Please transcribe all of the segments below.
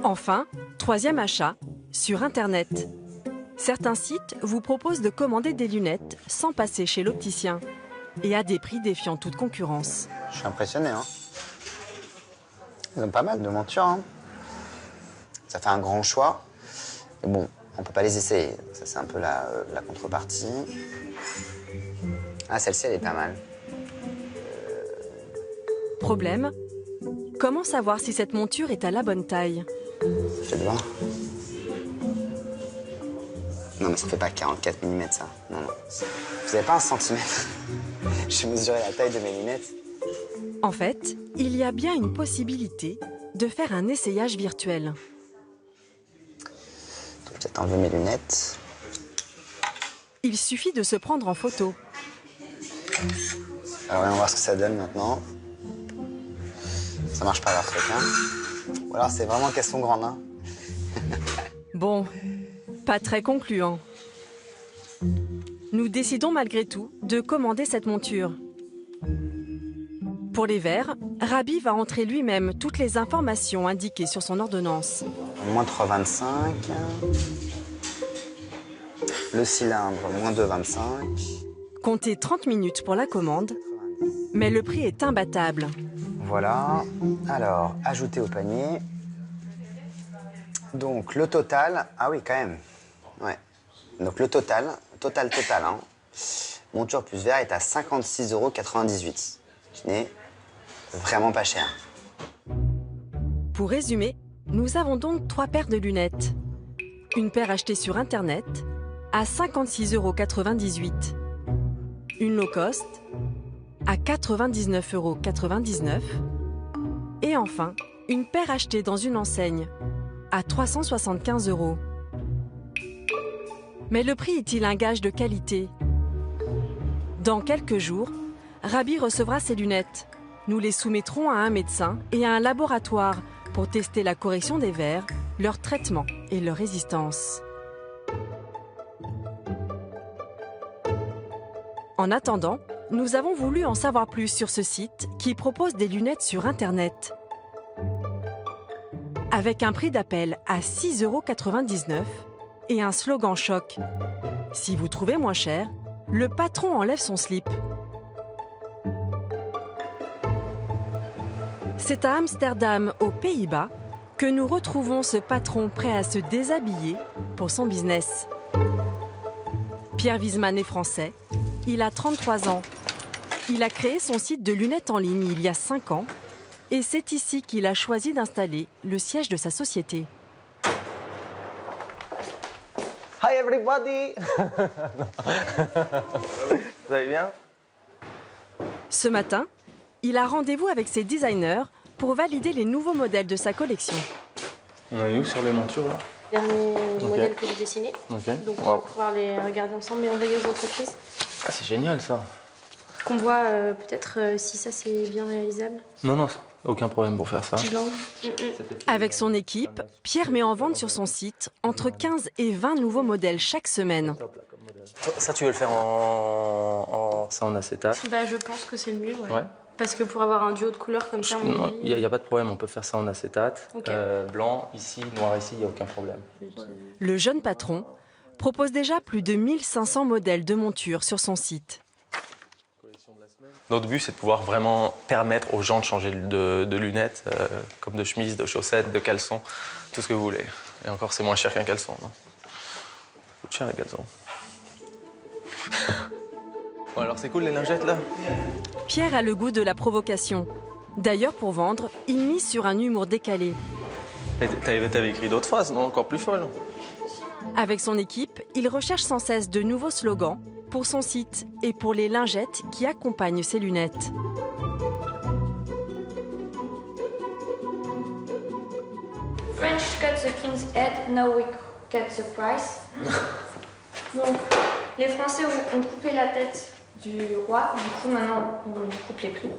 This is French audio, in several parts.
Enfin, troisième achat, sur Internet. Certains sites vous proposent de commander des lunettes sans passer chez l'opticien et à des prix défiant toute concurrence. Je suis impressionné, hein. Ils ont pas mal de montures, hein. Ça fait un grand choix. Mais bon, on peut pas les essayer. Ça, c'est un peu la contrepartie. Ah, celle-ci, elle est pas mal. Problème, comment savoir si cette monture est à la bonne taille? Fais voir. Non, mais ça fait pas 44 mm, ça. Non, non. Vous avez pas un centimètre? J'ai mesuré la taille de mes lunettes. En fait, il y a bien une possibilité de faire un essayage virtuel. Je vais peut-être enlever mes lunettes. Il suffit de se prendre en photo. Alors, on va voir ce que ça donne maintenant. Ça marche pas leur truc, hein. Ou alors, c'est vraiment qu'elles sont grandes, hein. Bon, pas très concluant. Nous décidons malgré tout de commander cette monture. Pour les verres, Rabi va entrer lui-même toutes les informations indiquées sur son ordonnance. Moins 3,25. Le cylindre, moins 2,25. Comptez 30 minutes pour la commande, mais le prix est imbattable. Voilà. Alors, ajouter au panier. Donc, le total... Ah oui, quand même. Ouais. Donc, le total, hein. Monture plus verre est à 56,98 €. Ce n'est vraiment pas cher. Pour résumer, nous avons donc 3 paires de lunettes. Une paire achetée sur Internet à 56,98 €. Une low cost à 99,99 €. Et enfin, une paire achetée dans une enseigne à 375 €. Mais le prix est-il un gage de qualité? Dans quelques jours, Rabi recevra ses lunettes. Nous les soumettrons à un médecin et à un laboratoire pour tester la correction des verres, leur traitement et leur résistance. En attendant, nous avons voulu en savoir plus sur ce site qui propose des lunettes sur Internet. Avec un prix d'appel à 6,99 € et un slogan choc. Si vous trouvez moins cher, le patron enlève son slip. C'est à Amsterdam, aux Pays-Bas, que nous retrouvons ce patron prêt à se déshabiller pour son business. Pierre Wiesman est français. Il a 33 ans. Il a créé son site de lunettes en ligne il y a 5 ans et c'est ici qu'il a choisi d'installer le siège de sa société. Hi everybody. Vous allez bien? Ce matin, il a rendez-vous avec ses designers pour valider les nouveaux modèles de sa collection. On est où sur les montures là? Dernier modèle que j'ai dessiné. Ok. Donc on va pouvoir les regarder ensemble et envoyer aux entreprises. Ah, c'est génial ça. Qu'on voit peut-être si ça c'est bien réalisable. Non, aucun problème pour faire ça. Avec son équipe, Pierre met en vente sur son site entre 15 et 20 nouveaux modèles chaque semaine. Ça, tu veux le faire en acétate? Bah, je pense que c'est le mieux, ouais. Ouais. Parce que pour avoir un duo de couleurs comme ça, Il n'y a pas de problème, on peut faire ça en acétate. Ok. Blanc ici, noir ici, il n'y a aucun problème. Le jeune patron propose déjà plus de 1500 modèles de montures sur son site. Notre but, c'est de pouvoir vraiment permettre aux gens de changer de lunettes, comme de chemises, de chaussettes, de caleçons, tout ce que vous voulez. Et encore, c'est moins cher qu'un caleçon. Non, ça coûte cher les caleçons. Bon, alors c'est cool les lingettes là? Pierre a le goût de la provocation. D'ailleurs, pour vendre, il mise sur un humour décalé. T'avais écrit d'autres phrases, non? Encore plus folles. Avec son équipe, il recherche sans cesse de nouveaux slogans pour son site et pour les lingettes qui accompagnent ses lunettes. French cut the king's head, now we cut the price. Donc, les Français ont coupé la tête du roi, du coup maintenant on coupe les prix.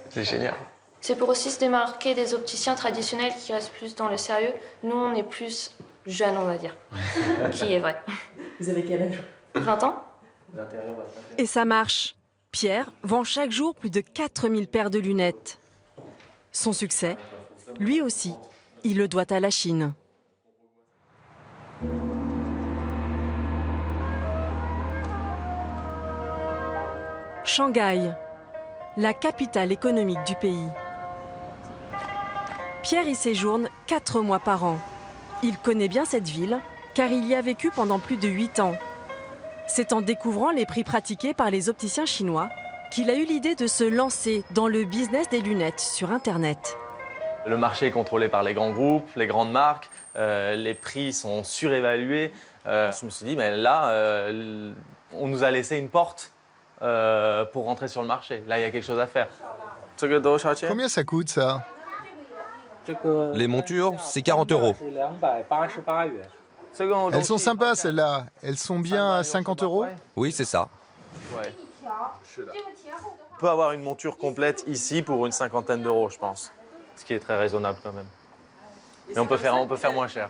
C'est génial. C'est pour aussi se démarquer des opticiens traditionnels qui restent plus dans le sérieux. Nous on est plus jeunes on va dire, qui est vrai. Vous avez quel âge? 20 ans. Et ça marche. Pierre vend chaque jour plus de 4000 paires de lunettes. Son succès, lui aussi, il le doit à la Chine. Shanghai, la capitale économique du pays. Pierre y séjourne 4 mois par an. Il connaît bien cette ville car il y a vécu pendant plus de 8 ans. C'est en découvrant les prix pratiqués par les opticiens chinois qu'il a eu l'idée de se lancer dans le business des lunettes sur Internet. Le marché est contrôlé par les grands groupes, les grandes marques, les prix sont surévalués. Je me suis dit, mais là, on nous a laissé une porte pour rentrer sur le marché. Là, il y a quelque chose à faire. Combien ça coûte, ça? Les montures, c'est 40 €. Elles sont sympas, celles-là. Elles sont bien à 50 €? Oui, c'est ça. Ouais. On peut avoir une monture complète ici pour une 50aine d'euros, je pense. Ce qui est très raisonnable quand même. Mais on peut faire moins cher.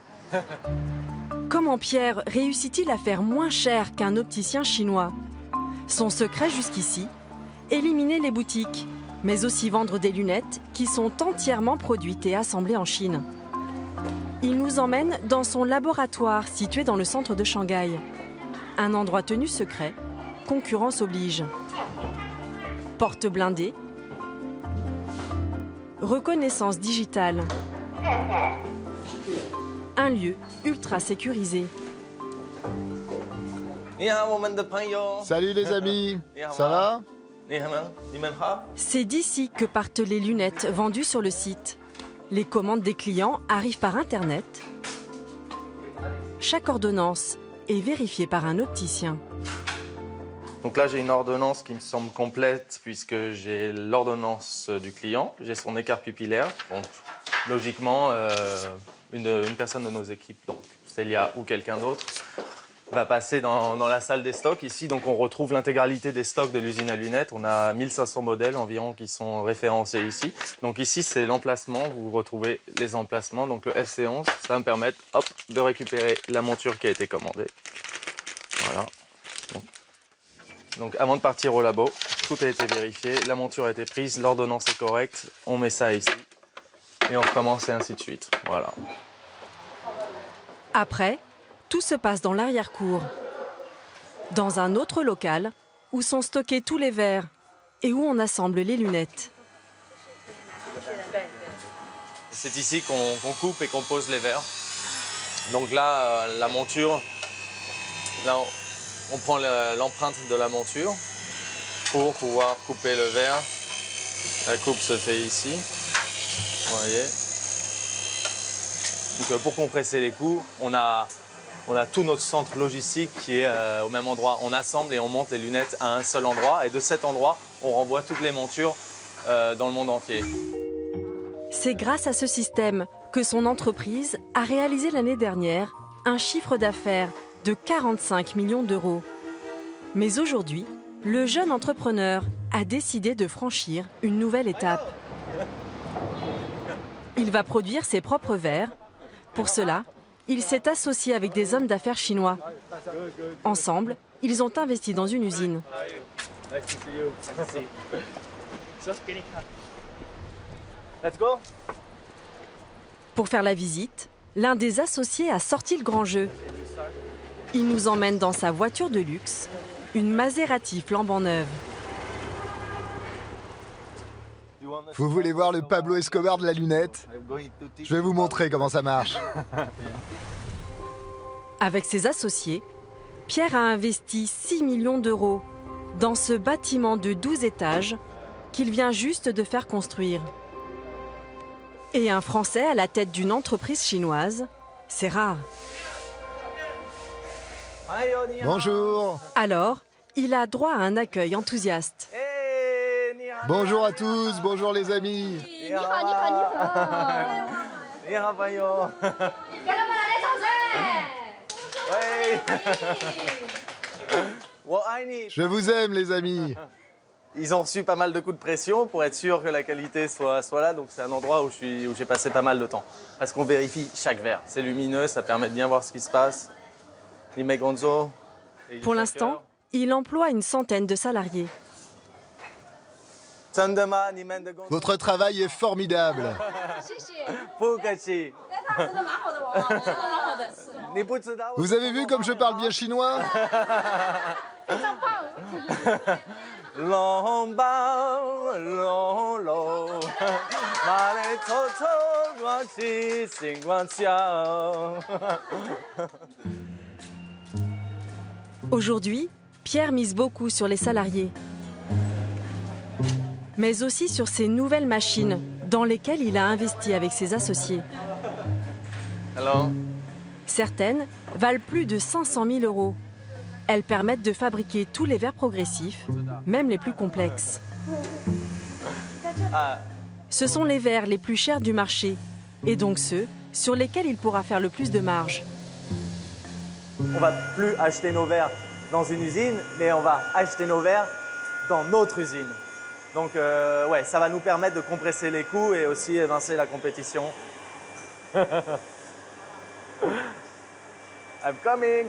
Comment Pierre réussit-il à faire moins cher qu'un opticien chinois? Son secret jusqu'ici, éliminer les boutiques, mais aussi vendre des lunettes qui sont entièrement produites et assemblées en Chine. Il nous emmène dans son laboratoire situé dans le centre de Shanghai. Un endroit tenu secret, concurrence oblige. Porte blindée, reconnaissance digitale. Un lieu ultra sécurisé. Salut les amis, ça va? C'est d'ici que partent les lunettes vendues sur le site. Les commandes des clients arrivent par Internet. Chaque ordonnance est vérifiée par un opticien. Donc là, j'ai une ordonnance qui me semble complète puisque j'ai l'ordonnance du client, j'ai son écart pupillaire. Donc, logiquement, une personne de nos équipes, donc Célia ou quelqu'un d'autre, va passer dans la salle des stocks ici. Donc on retrouve l'intégralité des stocks de l'usine à lunettes. On a 1500 modèles environ qui sont référencés ici. Donc ici, c'est l'emplacement. Vous retrouvez les emplacements. Donc le FC11, ça va me permettre de récupérer la monture qui a été commandée. Voilà. Donc avant de partir au labo, tout a été vérifié. La monture a été prise, l'ordonnance est correcte. On met ça ici. Et on recommence et ainsi de suite. Voilà. Après, tout se passe dans l'arrière-cour, dans un autre local où sont stockés tous les verres et où on assemble les lunettes. C'est ici qu'on coupe et qu'on pose les verres. Donc là, la monture, là on prend l'empreinte de la monture pour pouvoir couper le verre. La coupe se fait ici, vous voyez. Donc pour compresser les coûts, on a tout notre centre logistique qui est au même endroit. On assemble et on monte les lunettes à un seul endroit. Et de cet endroit, on renvoie toutes les montures dans le monde entier. C'est grâce à ce système que son entreprise a réalisé l'année dernière un chiffre d'affaires de 45 millions d'euros. Mais aujourd'hui, le jeune entrepreneur a décidé de franchir une nouvelle étape. Il va produire ses propres verres. Pour cela, il s'est associé avec des hommes d'affaires chinois. Ensemble, ils ont investi dans une usine. Pour faire la visite, l'un des associés a sorti le grand jeu. Il nous emmène dans sa voiture de luxe, une Maserati flambant neuve. Vous voulez voir le Pablo Escobar de la lunette? Je vais vous montrer comment ça marche. Avec ses associés, Pierre a investi 6 millions d'euros dans ce bâtiment de 12 étages qu'il vient juste de faire construire. Et un Français à la tête d'une entreprise chinoise, c'est rare. Bonjour. Alors, il a droit à un accueil enthousiaste. Bonjour à tous, bonjour les amis. Je vous aime les amis. Ils ont reçu pas mal de coups de pression pour être sûr que la qualité soit là. Donc c'est un endroit où j'ai passé pas mal de temps. Parce qu'on vérifie chaque verre. C'est lumineux, ça permet de bien voir ce qui se passe. Pour l'instant, il emploie une centaine de salariés. Votre travail est formidable. Vous avez vu comme je parle bien chinois? Aujourd'hui, Pierre mise beaucoup sur les salariés, mais aussi sur ces nouvelles machines dans lesquelles il a investi avec ses associés. Certaines valent plus de 500 000 euros. Elles permettent de fabriquer tous les verres progressifs, même les plus complexes. Ce sont les verres les plus chers du marché, et donc ceux sur lesquels il pourra faire le plus de marge. On va plus acheter nos verres dans une usine, mais on va acheter nos verres dans notre usine. Donc ouais, ça va nous permettre de compresser les coûts et aussi évincer la compétition. I'm coming.